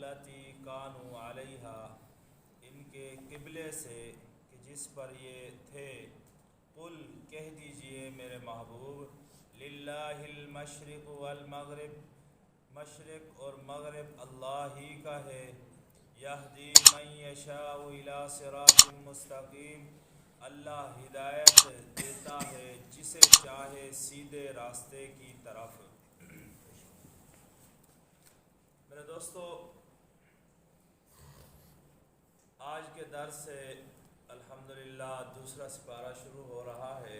التی کانوا علیہا، ان کے قبلے سے کہ جس پر یہ تھے، قل کہہ دیجئے میرے محبوب، للہ المشرق والمغرب، مشرق اور مغرب اللہ ہی کا ہے، یہدی من یشاء الی صراط مستقیم، اللہ ہدایت دیتا ہے جسے چاہے سیدھے راستے کی طرف۔ میرے دوستو، آج کے درس سے الحمدللہ دوسرا سپارہ شروع ہو رہا ہے۔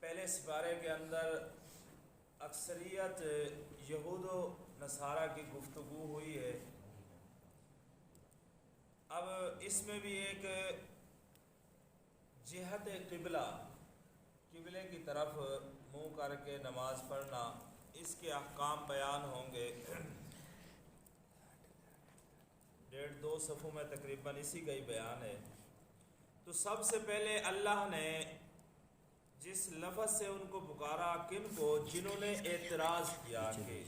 پہلے سپارے کے اندر اکثریت یہود و نصارہ کی گفتگو ہوئی ہے۔ اب اس میں بھی ایک جہت قبلے کی طرف منہ کر کے نماز پڑھنا، اس کے احکام بیان ہوں گے۔ 1.5-2 صفحوں میں تقریباً اسی کا ہی بیان ہے۔ تو سب سے پہلے اللہ نے جس لفظ سے ان کو پکارا، کن کو؟ جنہوں نے اعتراض کیا، کہ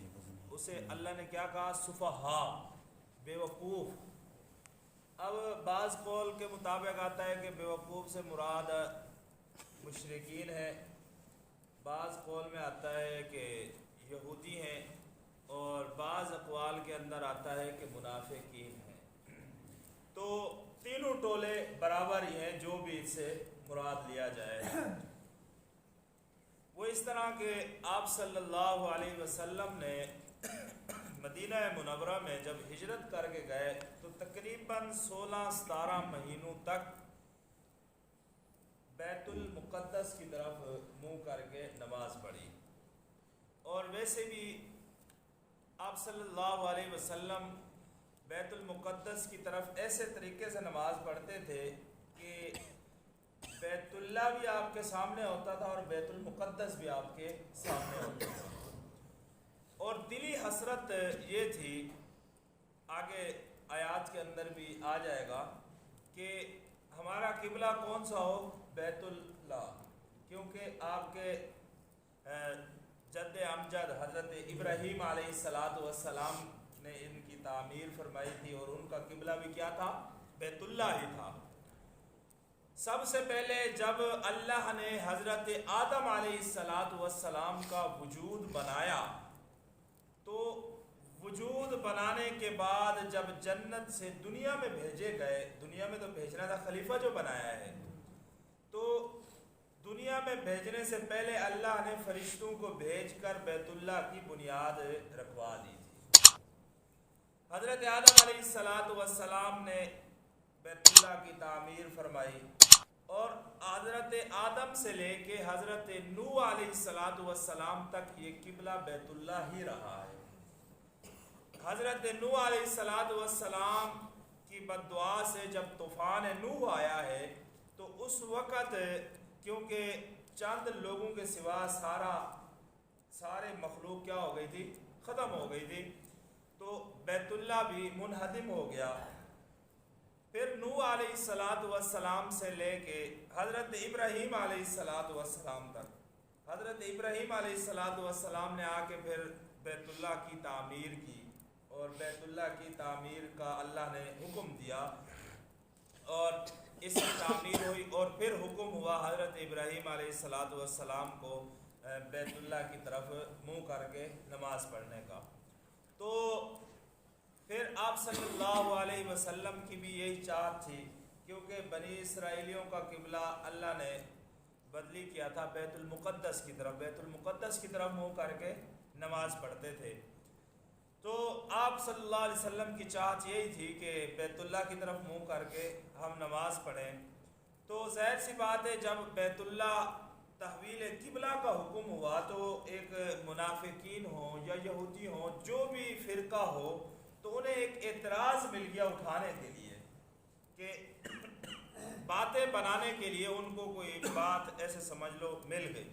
اسے اللہ نے کیا کہا؟ سفہا، بے وقوف۔ اب بعض قول کے مطابق آتا ہے کہ بے وقوف سے مراد مشرکین ہے، بعض قول میں آتا ہے کہ یہودی ہیں، اور بعض اقوال کے اندر آتا ہے کہ منافقین ہیں۔ تو تینوں ٹولے برابر ہی ہیں، جو بھی اس سے مراد لیا جائے۔ وہ اس طرح کہ آپ صلی اللہ علیہ وسلم نے مدینہ منورہ میں جب ہجرت کر کے گئے تو تقریباً 16-17 مہینوں تک بیت المقدس کی طرف منہ کر کے نماز پڑھی۔ اور ویسے بھی آپ صلی اللہ علیہ وسلم بیت المقدس کی طرف ایسے طریقے سے نماز پڑھتے تھے کہ بیت اللہ بھی آپ کے سامنے ہوتا تھا اور بیت المقدس بھی آپ کے سامنے ہوتا تھا۔ اور دلی حسرت یہ تھی، آگے آیات کے اندر بھی آ جائے گا، کہ ہمارا قبلہ کون سا ہو؟ بیت اللہ، کیونکہ آپ کے جد امجد حضرت ابراہیم علیہ السلام نے ان کی تعمیر فرمائی تھی، اور ان کا قبلہ بھی کیا تھا؟ بیت اللہ ہی تھا۔ سب سے پہلے جب اللہ نے حضرت آدم علیہ السلام کا وجود بنایا، تو وجود بنانے کے بعد جب جنت سے دنیا میں بھیجے گئے، دنیا میں تو بھیجنا تھا، خلیفہ جو بنایا ہے، تو دنیا میں بھیجنے سے پہلے اللہ نے فرشتوں کو بھیج کر بیت اللہ کی بنیاد رکھوا دی تھی۔ حضرت آدم علیہ السلام نے بیت اللہ کی تعمیر فرمائی، اور حضرت آدم سے لے کے حضرت نوح علیہ السلام تک یہ قبلہ بیت اللہ ہی رہا ہے۔ حضرت نوح علیہ السلام کی بد دعا سے جب طوفان نوح آیا ہے، تو اس وقت کیونکہ چند لوگوں کے سوا سارے مخلوق کیا ہو گئی تھی؟ ختم ہو گئی تھی، تو بیت اللہ بھی منہدم ہو گیا۔ پھر نوح علیہ السلام سے لے کے حضرت ابراہیم علیہ السلام تک، حضرت ابراہیم علیہ السلام نے آ کے پھر بیت اللہ کی تعمیر کی، اور بیت اللہ کی تعمیر کا اللہ نے حکم دیا، اور اس کی تعمیر ہوئی، اور پھر حکم ہوا حضرت ابراہیم علیہ السلام کو بیت اللہ کی طرف منہ کر کے نماز پڑھنے کا۔ تو پھر آپ صلی اللہ علیہ وسلم کی بھی یہی چاہت تھی، کیونکہ بنی اسرائیلیوں کا قبلہ اللہ نے بدلی کیا تھا بیت المقدس کی طرف، بیت المقدس کی طرف منہ کر کے نماز پڑھتے تھے۔ تو آپ صلی اللہ علیہ وسلم کی چاہت یہی تھی کہ بیت اللہ کی طرف منہ کر کے ہم نماز پڑھیں۔ تو ظاہر سی بات ہے، جب بیت اللہ تحویل قبلہ کا حکم ہوا، تو ایک منافقین ہوں یا یہودی ہوں، جو بھی فرقہ ہو، تو انہیں ایک اعتراض مل گیا اٹھانے کے لیے، کہ باتیں بنانے کے لیے ان کو کوئی بات ایسے سمجھ لو مل گئی۔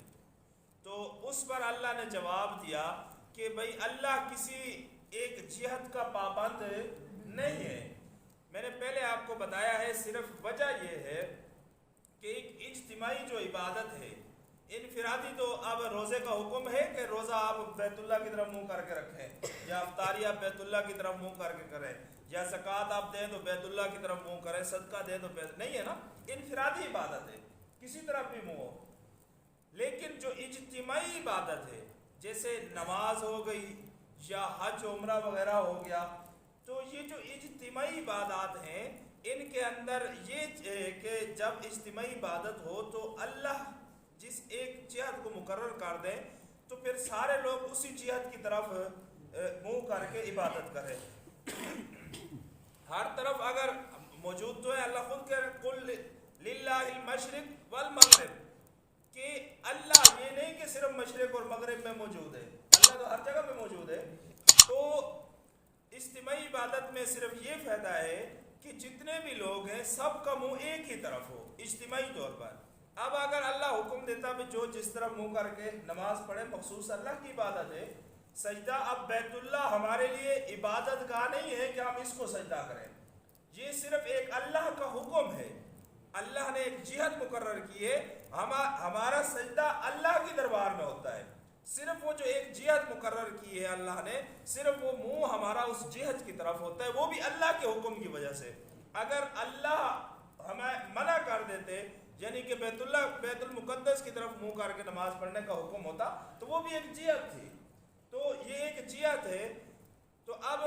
تو اس پر اللہ نے جواب دیا کہ بھئی اللہ کسی ایک جہت کا پابند نہیں ہے۔ میں نے پہلے آپ کو بتایا ہے، صرف وجہ یہ ہے کہ ایک اجتماعی جو عبادت ہے، انفرادی تو اب روزے کا حکم ہے کہ روزہ آپ بیت اللہ کی طرف منہ کر کے رکھیں، یا افطاری آپ بیت اللہ کی طرف منہ کر کے کریں، یا زکوٰۃ آپ دیں تو بیت اللہ کی طرف منہ کریں، صدقہ دیں تو نہیں ہے نا، انفرادی عبادت ہے، کسی طرف بھی منہ ہو۔ لیکن جو اجتماعی عبادت ہے جیسے نماز ہو گئی یا حج عمرہ وغیرہ ہو گیا، تو یہ جو اجتماعی عبادات ہیں ان کے اندر یہ ہے کہ جب اجتماعی عبادت ہو تو اللہ جس ایک جہت کو مقرر کر دیں تو پھر سارے لوگ اسی جہت کی طرف منہ کر کے عبادت کریں۔ ہر طرف اگر موجود تو ہے، اللہ خود کہہ رہے قل للہ المشرق والمغرب، کہ اللہ یہ نہیں کہ صرف مشرق اور مغرب میں موجود ہے، اللہ تو ہر جگہ میں موجود ہے۔ تو اجتماعی عبادت میں صرف یہ فائدہ ہے کہ جتنے بھی لوگ ہیں سب کا منہ ایک ہی طرف ہو اجتماعی طور پر۔ اب اگر اللہ حکم دیتا بھی جو جس طرف منہ کر کے نماز پڑھے، مخصوص اللہ کی عبادت ہے سجدہ، اب بیت اللہ ہمارے لیے عبادت گاہ نہیں ہے کہ ہم اس کو سجدہ کریں، یہ صرف ایک اللہ کا حکم ہے، اللہ نے ایک جہت مقرر کی ہے، ہمارا سجدہ اللہ کی دربار میں ہوتا ہے، صرف وہ جو ایک جہت مقرر کی ہے اللہ نے، صرف وہ منہ ہمارا اس جہت کی طرف ہوتا ہے، وہ بھی اللہ کے حکم کی وجہ سے۔ اگر اللہ ہمیں منع کر دیتے، یعنی کہ بیت المقدس کی طرف منہ کر کے نماز پڑھنے کا حکم ہوتا تو وہ بھی ایک جہت تھی، تو یہ ایک جہت ہے۔ تو اب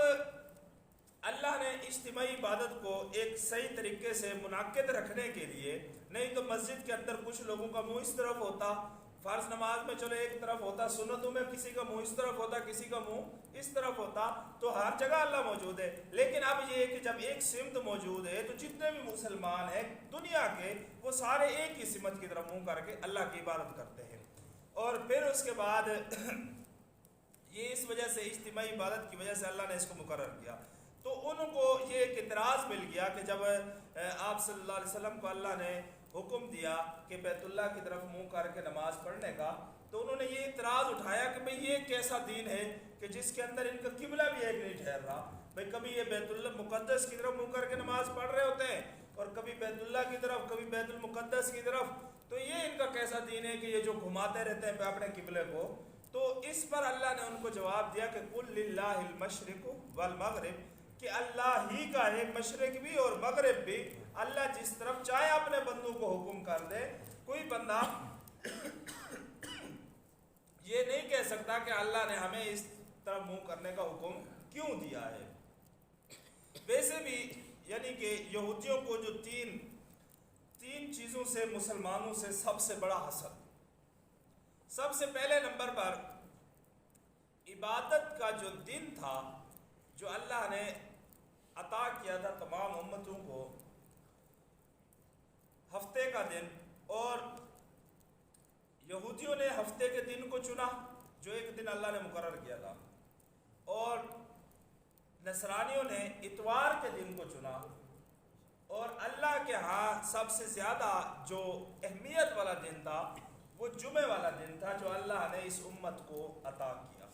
اللہ نے اجتماعی عبادت کو ایک صحیح طریقے سے منعقد رکھنے کے لیے، نہیں تو مسجد کے اندر کچھ لوگوں کا منہ اس طرف ہوتا، فرض نماز میں چلو ایک طرف ہوتا، سنتوں میں کسی کا منہ اس طرف ہوتا، کسی کا منہ اس طرف ہوتا، تو ہر جگہ اللہ موجود ہے۔ لیکن اب یہ ہے کہ جب ایک سمت موجود ہے تو جتنے بھی مسلمان ہیں دنیا کے وہ سارے ایک ہی سمت کی طرف منہ کر کے اللہ کی عبادت کرتے ہیں۔ اور پھر اس کے بعد یہ اس وجہ سے اجتماعی عبادت کی وجہ سے اللہ نے اس کو مقرر کیا، تو ان کو یہ ایک اعتراض مل گیا کہ جب آپ صلی اللہ علیہ وسلم کو اللہ نے حکم دیا کہ بیت اللہ کی طرف منہ کر کے نماز پڑھنے کا، تو انہوں نے یہ اعتراض اٹھایا کہ بھئی یہ کیسا دین ہے کہ جس کے اندر ان کا قبلہ بھی ایک نہیں ٹھہر رہا، بھئی کبھی یہ بیت اللہ مقدس کی طرف منہ کر کے نماز پڑھ رہے ہوتے ہیں اور کبھی بیت اللہ کی طرف، کبھی بیت المقدس کی طرف، تو یہ ان کا کیسا دین ہے کہ یہ جو گھماتے رہتے ہیں اپنے قبلے کو۔ تو اس پر اللہ نے ان کو جواب دیا کہ قل للہ المشرق والمغرب، کہ اللہ ہی کا ہے مشرق بھی اور مغرب بھی، اللہ جس طرف چاہے اپنے بندوں کو حکم کر دے، کوئی بندہ یہ نہیں کہہ سکتا کہ اللہ نے ہمیں اس طرف منہ کرنے کا حکم کیوں دیا ہے۔ ویسے بھی یعنی کہ یہودیوں کو جو تین چیزوں سے مسلمانوں سے سب سے بڑا حسد، سب سے پہلے نمبر پر عبادت کا جو دن تھا جو اللہ نے عطا کیا تھا تمام امتوں کو، ہفتے کا دن، اور یہودیوں نے ہفتے کے دن کو چنا جو ایک دن اللہ نے مقرر کیا تھا، اور نصرانیوں نے اتوار کے دن کو چنا، اور اللہ کے ہاں سب سے زیادہ جو اہمیت والا دن تھا وہ جمعے والا دن تھا جو اللہ نے اس امت کو عطا کیا۔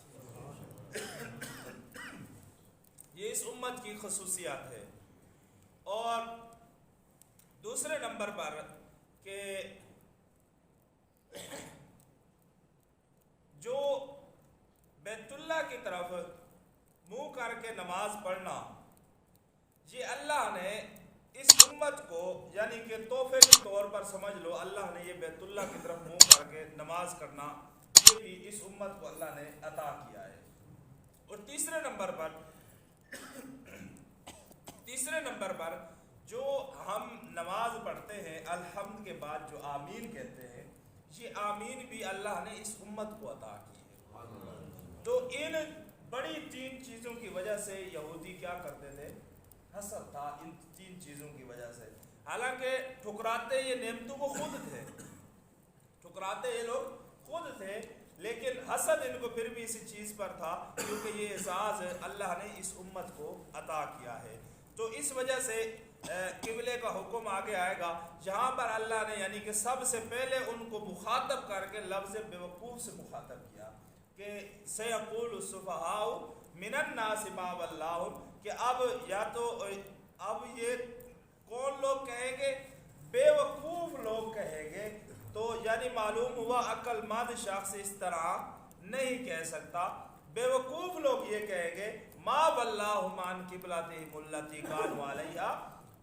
یہ اس امت کی خصوصیات ہے۔ اور دوسرے نمبر پر کہ جو بیت اللہ کی طرف منہ کر کے نماز پڑھنا، یہ اللہ نے اس امت کو یعنی کہ تحفے کے طور پر سمجھ لو، اللہ نے یہ بیت اللہ کی طرف منہ کر کے نماز کرنا یہ بھی اس امت کو اللہ نے عطا کیا ہے۔ اور تیسرے نمبر پر جو ہم نماز پڑھتے ہیں الحمد کے بعد جو آمین کہتے ہیں، یہ آمین بھی اللہ نے اس امت کو عطا کی ہے۔ تو ان بڑی تین چیزوں کی وجہ سے یہودی کیا کرتے تھے؟ حسد تھا ان تین چیزوں کی وجہ سے، حالانکہ ٹھکراتے یہ نعمتوں کو خود تھے، ٹھکراتے یہ لوگ خود تھے، لیکن حسد ان کو پھر بھی اسی چیز پر تھا کیونکہ یہ اعزاز اللہ نے اس امت کو عطا کیا ہے۔ تو اس وجہ سے قبلے کا حکم آگے آئے گا، جہاں پر اللہ نے یعنی کہ سب سے پہلے ان کو مخاطب کر کے لفظ بیوقوف سے مخاطب کیا کہ سیقول السفہاء من الناس ما ولاھم، کہ اب یا تو اب یہ کون لوگ کہیں گے؟ بے وقوف لوگ کہیں گے تو یعنی معلوم ہوا عقل مند شخص اس طرح نہیں کہہ سکتا. بیوقوف لوگ یہ کہیں گے ما واللہم عن قبلتہم التی کانوا علیہا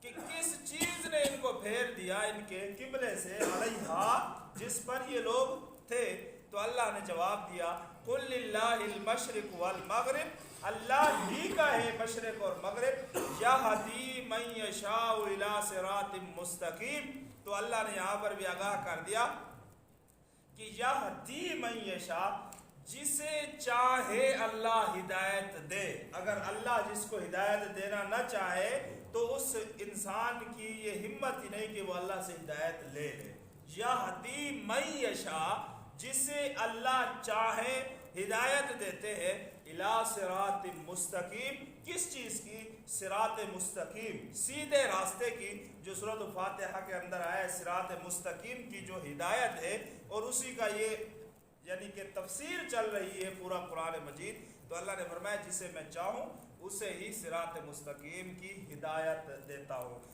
کہ کس چیز نے ان کو پھیر دیا ان کے قبلے سے علیہا جس پر یہ لوگ تھے. تو اللہ نے جواب دیا قل للہ المشرق والمغرب اللہ ہی کا ہے مشرق اور مغرب یہدی من یشاء الی صراط مستقیم. تو اللہ نے یہاں پر بھی آگاہ کر دیا کہ یہدی من یشاء جسے چاہے اللہ ہدایت دے. اگر اللہ جس کو ہدایت دینا نہ چاہے تو اس انسان کی یہ ہمت ہی نہیں کہ وہ اللہ سے ہدایت لے لے. یہدی من یشاء جسے اللہ چاہے ہدایت دیتے ہیں الی صراط مستقیم. کس چیز کی؟ صراط مستقیم سیدھے راستے کی جو سورۃ الفاتحہ کے اندر آیا ہے. صراط مستقیم کی جو ہدایت ہے اور اسی کا یہ یعنی کہ تفسیر چل رہی ہے پورا قرآن مجید. تو اللہ نے فرمایا جسے میں چاہوں اسے ہی صراط مستقیم کی ہدایت دیتا ہوں.